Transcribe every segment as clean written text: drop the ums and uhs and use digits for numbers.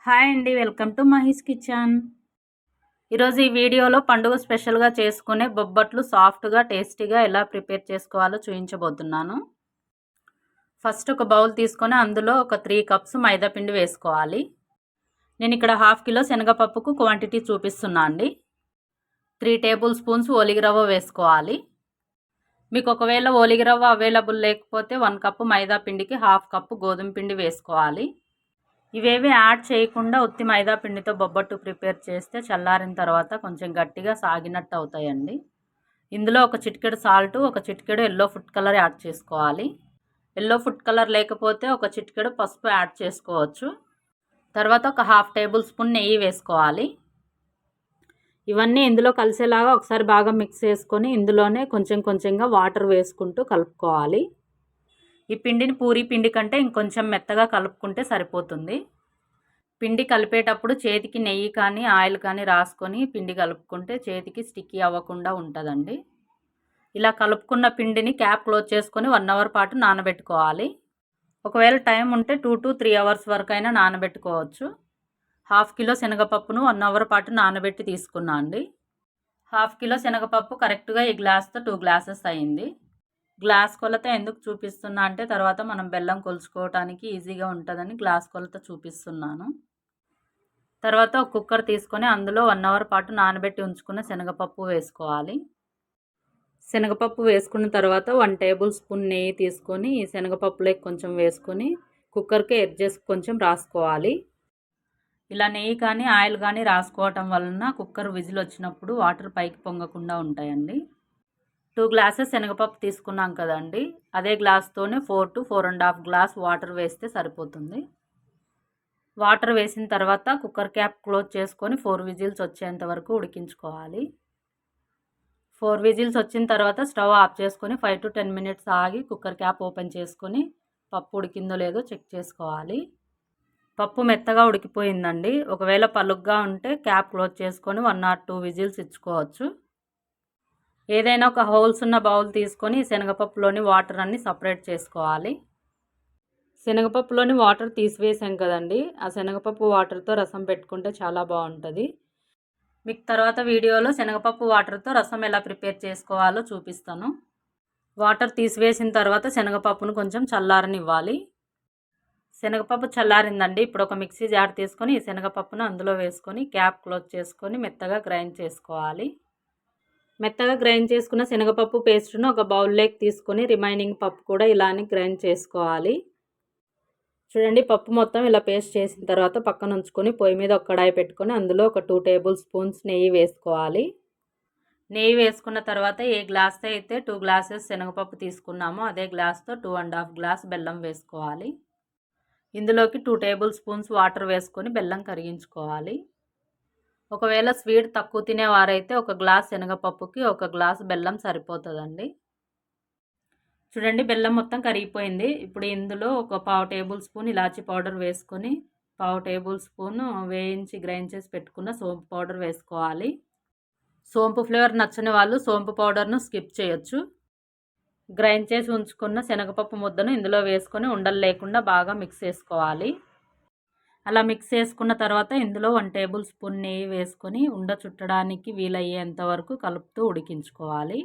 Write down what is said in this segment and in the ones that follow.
Hi అండి, welcome to Mahi's kitchen. ఈరోజు ఈ వీడియోలో పండుగ స్పెషల్గా చేసుకునే బొబ్బట్లు సాఫ్ట్గా టేస్టీగా ఎలా ప్రిపేర్ చేసుకోవాలో చూపించబోతున్నాను. ఫస్ట్ ఒక బౌల్ తీసుకొని అందులో ఒక 3 కప్స్ మైదా పిండి వేసుకోవాలి. నేను ఇక్కడ 1/2 కిలో శనగపప్పుకు క్వాంటిటీ చూపిస్తున్నా అండి. 3 టేబుల్ స్పూన్స్ ఓలిగరవ్వ వేసుకోవాలి. మీకు ఒకవేళ ఓలిగరవ్వ అవైలబుల్ లేకపోతే 1 కప్పు మైదా పిండికి 1/2 కప్పు గోధుమ పిండి వేసుకోవాలి. ఇవేవి యాడ్ చేయకుండా ఉత్తి మైదా పిండితో బొబ్బట్టు ప్రిపేర్ చేస్తే చల్లారిన తర్వాత కొంచెం గట్టిగా సాగినట్టు అవుతాయండి. ఇందులో ఒక చిటికెడు సాల్ట్, ఒక చిటికెడు ఎల్లో ఫుడ్ కలర్ యాడ్ చేసుకోవాలి. ఎల్లో ఫుడ్ కలర్ లేకపోతే ఒక చిటికెడు పసుపు యాడ్ చేసుకోవచ్చు. తర్వాత ఒక 1/2 టేబుల్ స్పూన్ నెయ్యి వేసుకోవాలి. ఇవన్నీ ఇందులో కలిసేలాగా ఒకసారి బాగా మిక్స్ చేసుకొని ఇందులోనే కొంచెం కొంచెంగా వాటర్ వేసుకుంటూ కలుపుకోవాలి. ఈ పిండిని పూరీ పిండి కంటే ఇంకొంచెం మెత్తగా కలుపుకుంటే సరిపోతుంది. పిండి కలిపేటప్పుడు చేతికి నెయ్యి కానీ ఆయిల్ కానీ రాసుకొని పిండి కలుపుకుంటే చేతికి స్టిక్కీ అవ్వకుండా ఉంటుందండి. ఇలా కలుపుకున్న పిండిని క్యాప్ క్లోజ్ చేసుకొని 1 అవర్ పాటు నానబెట్టుకోవాలి. ఒకవేళ టైం ఉంటే 2 to 3 అవర్స్ వరకు అయినా నానబెట్టుకోవచ్చు. 1/2 కిలో శనగపప్పును 1 అవర్ పాటు నానబెట్టి తీసుకున్నా అండి. 1/2 కిలో శనగపప్పు కరెక్ట్గా ఈ గ్లాస్తో 2 గ్లాసెస్ అయింది. గ్లాస్ కొలత ఎందుకు చూపిస్తున్నా అంటే తర్వాత మనం బెల్లం కొలుచుకోవడానికి ఈజీగా ఉంటుందని గ్లాస్ కొలత చూపిస్తున్నాను. తర్వాత ఒక కుక్కర్ తీసుకొని అందులో 1 అవర్ పాటు నానబెట్టి ఉంచుకున్న శనగపప్పు వేసుకోవాలి. శనగపప్పు వేసుకున్న తర్వాత 1 టేబుల్ స్పూన్ నెయ్యి తీసుకొని ఈ శనగపప్పులోకి కొంచెం వేసుకొని కుక్కర్కి ఎడ్జెస్ కొంచెం రాసుకోవాలి. ఇలా నెయ్యి కానీ ఆయిల్ కానీ రాసుకోవటం వలన కుక్కర్ విజిల్ వచ్చినప్పుడు వాటర్ పైకి పొంగకుండా ఉంటాయండి. 2 గ్లాసెస్ శనగపప్పు తీసుకున్నాం కదండి, అదే గ్లాస్తోనే 4 to 4.5 గ్లాస్ వాటర్ వేస్తే సరిపోతుంది. వాటర్ వేసిన తర్వాత కుక్కర్ క్యాప్ క్లోజ్ చేసుకొని 4 విజిల్స్ వచ్చేంత వరకు ఉడికించుకోవాలి. 4 విజిల్స్ వచ్చిన తర్వాత స్టవ్ ఆఫ్ చేసుకొని 5 to 10 మినిట్స్ ఆగి కుక్కర్ క్యాప్ ఓపెన్ చేసుకొని పప్పు ఉడికిందో లేదో చెక్ చేసుకోవాలి. పప్పు మెత్తగా ఉడికిపోయిందండి. ఒకవేళ పలుగ్గా ఉంటే క్యాప్ క్లోజ్ చేసుకొని 1 or 2 విజిల్స్ ఇచ్చుకోవచ్చు. ఏదైనా ఒక హోల్స్ ఉన్న బౌల్ తీసుకొని శనగపప్పులోని వాటర్ అన్ని సపరేట్ చేసుకోవాలి. శనగపప్పులోని వాటర్ తీసివేసాం కదండి, ఆ శనగపప్పు వాటర్తో రసం పెట్టుకుంటే చాలా బాగుంటుంది. మీకు తర్వాత వీడియోలో శనగపప్పు వాటర్తో రసం ఎలా ప్రిపేర్ చేసుకోవాలో చూపిస్తాను. వాటర్ తీసివేసిన తర్వాత శనగపప్పును కొంచెం చల్లారనివ్వాలి. శనగపప్పు చల్లారిందండి. ఇప్పుడు ఒక మిక్సీ జార్ తీసుకొని ఈ శనగపప్పును అందులో వేసుకొని క్యాప్ క్లోజ్ చేసుకొని మెత్తగా గ్రైండ్ చేసుకోవాలి. మెత్తగా గ్రైండ్ చేసుకున్న శనగపప్పు పేస్ట్ను ఒక బౌల్లోకి తీసుకొని రిమైనింగ్ పప్పు కూడా ఇలానే గ్రైండ్ చేసుకోవాలి. చూడండి, పప్పు మొత్తం ఇలా పేస్ట్ చేసిన తర్వాత పక్కన ఉంచుకొని పొయ్యి మీద ఒక కడాయి పెట్టుకొని అందులో ఒక 2 టేబుల్ స్పూన్స్ నెయ్యి వేసుకోవాలి. నెయ్యి వేసుకున్న తర్వాత ఏ గ్లాస్తో అయితే 2 గ్లాసెస్ శనగపప్పు తీసుకున్నామో అదే గ్లాస్తో 2.5 గ్లాస్ బెల్లం వేసుకోవాలి. ఇందులోకి 2 టేబుల్ స్పూన్స్ వాటర్ వేసుకొని బెల్లం కరిగించుకోవాలి. ఒకవేళ స్వీట్ తక్కువ తినేవారైతే ఒక గ్లాస్ శనగపప్పుకి 1 గ్లాస్ బెల్లం సరిపోతుందండి. చూడండి, బెల్లం మొత్తం కరిగిపోయింది. ఇప్పుడు ఇందులో ఒక 1/2 టేబుల్ స్పూన్ ఇలాచీ పౌడర్ వేసుకొని 1/2 టేబుల్ స్పూన్ వేయించి గ్రైండ్ చేసి పెట్టుకున్న సోంపు పౌడర్ వేసుకోవాలి. సోంపు ఫ్లేవర్ నచ్చని వాళ్ళు సోంపు పౌడర్ను స్కిప్ చేయొచ్చు. గ్రైండ్ చేసి ఉంచుకున్న శనగపప్పు ముద్దను ఇందులో వేసుకొని ఉండలు లేకుండా బాగా మిక్స్ చేసుకోవాలి. అలా మిక్స్ చేసుకున్న తర్వాత ఇందులో 1 టేబుల్ స్పూన్ నెయ్యి వేసుకొని ఉండ చుట్టడానికి వీలయ్యేంత వరకు కలుపుతూ ఉడికించుకోవాలి.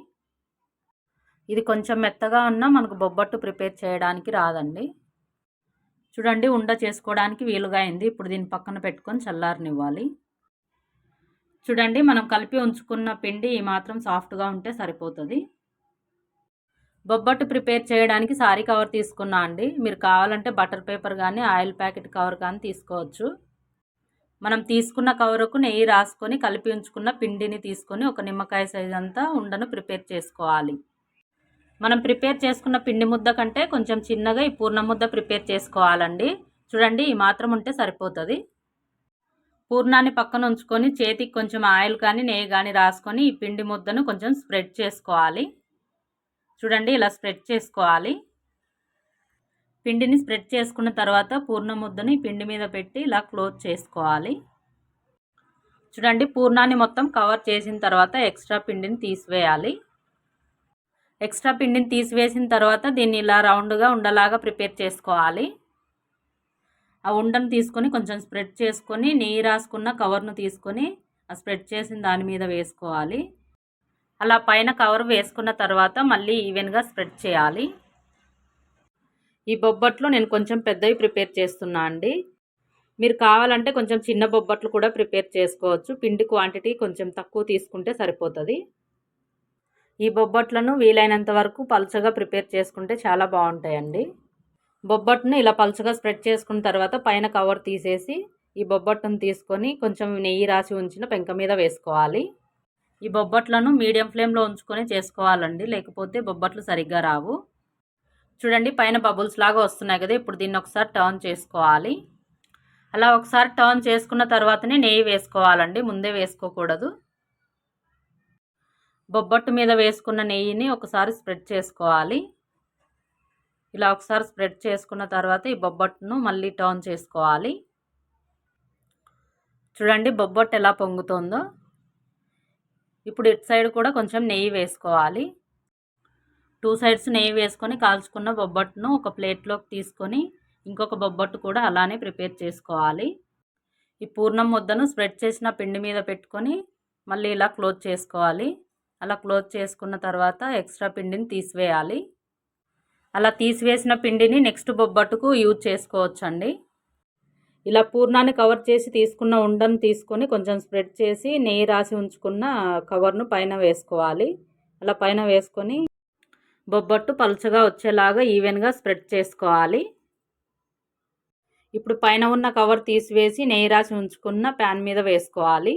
ఇది కొంచెం మెత్తగా ఉన్నా మనకు బొబ్బట్టు ప్రిపేర్ చేయడానికి రాదండి. చూడండి, ఉండ చేసుకోవడానికి వీలుగా అయింది. ఇప్పుడు దీన్ని పక్కన పెట్టుకొని చల్లారనివ్వాలి. చూడండి, మనం కలిపి ఉంచుకున్న పిండి ఈ మాత్రం సాఫ్ట్గా ఉంటే సరిపోతుంది. బొబ్బట్టు ప్రిపేర్ చేయడానికి సారీ కవర్ తీసుకున్నా అండి. మీరు కావాలంటే బటర్ పేపర్ కానీ ఆయిల్ ప్యాకెట్ కవర్ కానీ తీసుకోవచ్చు. మనం తీసుకున్న కవరుకు నెయ్యి రాసుకొని కలిపి ఉంచుకున్న పిండిని తీసుకొని ఒక నిమ్మకాయ సైజ్ అంతా ఉండను ప్రిపేర్ చేసుకోవాలి. మనం ప్రిపేర్ చేసుకున్న పిండి ముద్ద కంటే కొంచెం చిన్నగా ఈ పూర్ణ ముద్ద ప్రిపేర్ చేసుకోవాలండి. చూడండి, ఈ మాత్రం ఉంటే సరిపోతుంది. పూర్ణాన్ని పక్కన ఉంచుకొని చేతికి కొంచెం ఆయిల్ కానీ నెయ్యి కానీ రాసుకొని ఈ పిండి ముద్దను కొంచెం స్ప్రెడ్ చేసుకోవాలి. చూడండి, ఇలా స్ప్రెడ్ చేసుకోవాలి. పిండిని స్ప్రెడ్ చేసుకున్న తర్వాత పూర్ణ ముద్దని పిండి మీద పెట్టి ఇలా క్లోజ్ చేసుకోవాలి. చూడండి, పూర్ణాన్ని మొత్తం కవర్ చేసిన తర్వాత ఎక్స్ట్రా పిండిని తీసివేయాలి. ఎక్స్ట్రా పిండిని తీసివేసిన తర్వాత దీన్ని ఇలా రౌండ్గా ఉండలాగా ప్రిపేర్ చేసుకోవాలి. ఆ ఉండను తీసుకొని కొంచెం స్ప్రెడ్ చేసుకొని నెయ్యి రాసుకున్న కవర్ను తీసుకొని ఆ స్ప్రెడ్ చేసిన దాని మీద వేసుకోవాలి. అలా పైన కవర్ వేసుకున్న తర్వాత మళ్ళీ ఈవెన్గా స్ప్రెడ్ చేయాలి. ఈ బొబ్బట్లు నేను కొంచెం పెద్దవి ప్రిపేర్ చేస్తున్నా అండి. మీరు కావాలంటే కొంచెం చిన్న బొబ్బట్లు కూడా ప్రిపేర్ చేసుకోవచ్చు. పిండి క్వాంటిటీ కొంచెం తక్కువ తీసుకుంటే సరిపోతుంది. ఈ బొబ్బట్లను వీలైనంత వరకు పలుచగా ప్రిపేర్ చేసుకుంటే చాలా బాగుంటాయండి. బొబ్బట్టును ఇలా పలుచగా స్ప్రెడ్ చేసుకున్న తర్వాత పైన కవర్ తీసేసి ఈ బొబ్బట్టును తీసుకొని కొంచెం నెయ్యి రాసి ఉంచిన పెంక మీద వేసుకోవాలి. ఈ బొబ్బట్లను మీడియం ఫ్లేమ్లో ఉంచుకొని చేసుకోవాలండి, లేకపోతే బొబ్బట్లు సరిగ్గా రావు. చూడండి పైన బబుల్స్ లాగా వస్తున్నాయి కదా, ఇప్పుడు దీన్ని ఒకసారి టర్న్ చేసుకోవాలి. అలా ఒకసారి టర్న్ చేసుకున్న తర్వాతనే నెయ్యి వేసుకోవాలండి, ముందే వేసుకోకూడదు. బొబ్బట్టు మీద వేసుకున్న నెయ్యిని ఒకసారి స్ప్రెడ్ చేసుకోవాలి. ఇలా ఒకసారి స్ప్రెడ్ చేసుకున్న తర్వాత ఈ బొబ్బట్టును మళ్ళీ టర్న్ చేసుకోవాలి. చూడండి బొబ్బట్టు ఎలా పొంగుతుందో. ఇప్పుడు ఇటు సైడ్ కూడా కొంచెం నెయ్యి వేసుకోవాలి. 2 సైడ్స్ నెయ్యి వేసుకొని కాల్చుకున్న బొబ్బట్టును ఒక ప్లేట్లోకి తీసుకొని ఇంకొక బొబ్బట్టు కూడా అలానే ప్రిపేర్ చేసుకోవాలి. ఈ పూర్ణం ముద్దను స్ప్రెడ్ చేసిన పిండి మీద పెట్టుకొని మళ్ళీ ఇలా క్లోజ్ చేసుకోవాలి. అలా క్లోజ్ చేసుకున్న తర్వాత ఎక్స్ట్రా పిండిని తీసివేయాలి. అలా తీసివేసిన పిండిని నెక్స్ట్ బొబ్బట్టుకు యూజ్ చేసుకోవచ్చండి. ఇలా పూర్ణాన్ని కవర్ చేసి తీసుకున్న ఉండను తీసుకొని కొంచెం స్ప్రెడ్ చేసి నెయ్యి రాసి ఉంచుకున్న కవర్ను పైన వేసుకోవాలి. అలా పైన వేసుకొని బొబ్బట్టు పలుచగా వచ్చేలాగా ఈవెన్గా స్ప్రెడ్ చేసుకోవాలి. ఇప్పుడు పైన ఉన్న కవర్ తీసివేసి నెయ్యి రాసి ఉంచుకున్న ప్యాన్ మీద వేసుకోవాలి.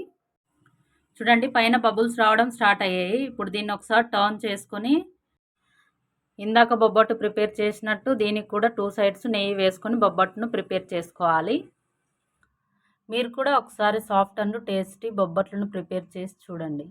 చూడండి పైన బబుల్స్ రావడం స్టార్ట్ అయ్యాయి. ఇప్పుడు దీన్ని ఒకసారి టర్న్ చేసుకొని ఇందాక బొబ్బట్టు ప్రిపేర్ చేసినట్టు దీనికి కూడా 2 సైడ్స్ నెయ్యి వేసుకొని బొబ్బట్టును ప్రిపేర్ చేసుకోవాలి. మీరు కూడా ఒకసారి సాఫ్ట్ అండ్ టేస్టీ బొబ్బట్లను ప్రిపేర్ చేసి చూడండి.